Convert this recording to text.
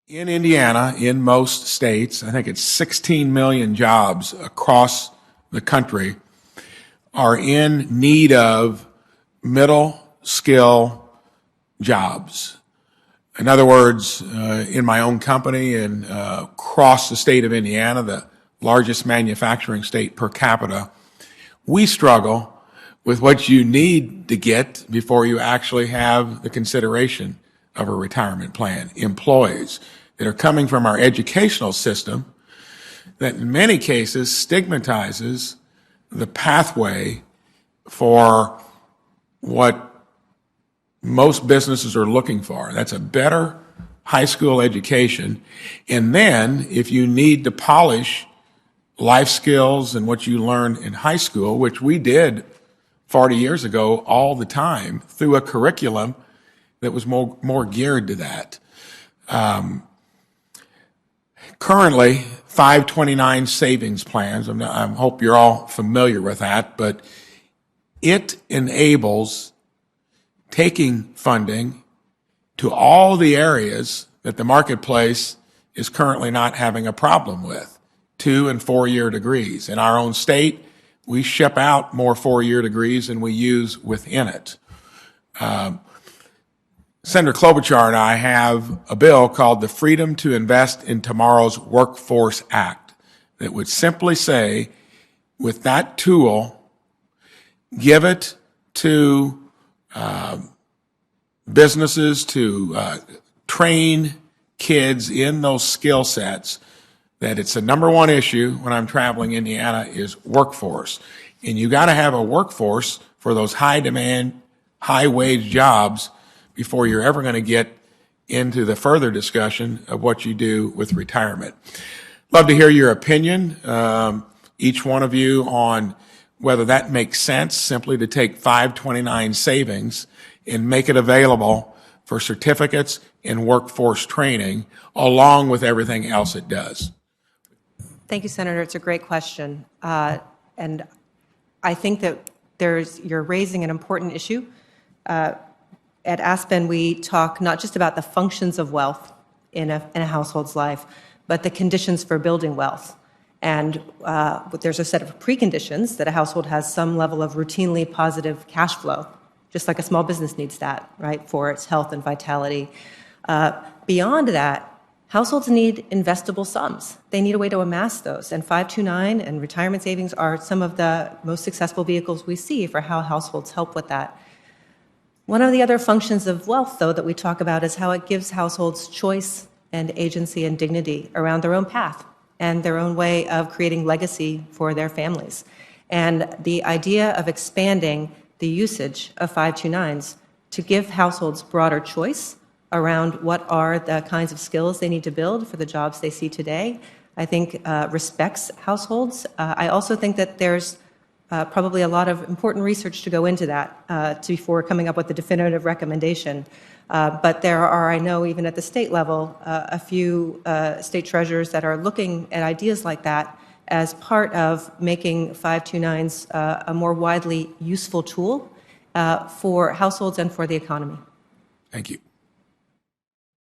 In Indiana, in most states, I think it's 16 million jobs across the country are in need of middle skill jobs. In other words, in my own company and across the state of Indiana, the largest manufacturing state per capita, we struggle with what you need to get before you actually have the consideration of a retirement plan. Employees that are coming from our educational system that in many cases stigmatizes the pathway for what most businesses are looking for. That's a better high school education. And then if you need to polish life skills and what you learned in high school, which we did 40 years ago all the time through a curriculum that was more geared to that. Currently, 529 savings plans, I hope you're all familiar with that, but it enables taking funding to all the areas that the marketplace is currently not having a problem with, 2- and 4-year degrees. In our own state, we ship out more 4-year degrees than we use within it. Senator Klobuchar and I have a bill called the Freedom to Invest in Tomorrow's Workforce Act that would simply say, with that tool, give it to businesses to train kids in those skill sets, that it's the number one issue when I'm traveling Indiana is workforce. And you got to have a workforce for those high demand, high wage jobs before you're ever going to get into the further discussion of what you do with retirement. Love to hear your opinion, each one of you, on whether that makes sense simply to take 529 savings and make it available for certificates and workforce training along with everything else it does. Thank you, Senator. It's a great question. And I think that you're raising an important issue. At Aspen, we talk not just about the functions of wealth in a household's life, but the conditions for building wealth. And there's a set of preconditions that a household has some level of routinely positive cash flow, just like a small business needs that, right, for its health and vitality. Beyond that, households need investable sums. They need a way to amass those. And 529 and retirement savings are some of the most successful vehicles we see for how households help with that. One of the other functions of wealth, though, that we talk about is how it gives households choice and agency and dignity around their own path and their own way of creating legacy for their families. And the idea of expanding the usage of 529s to give households broader choice around what are the kinds of skills they need to build for the jobs they see today, I think respects households. I also think that there's probably a lot of important research to go into that before coming up with a definitive recommendation. But there are, I know, even at the state level, a few state treasurers that are looking at ideas like that as part of making 529s a more widely useful tool for households and for the economy. Thank you.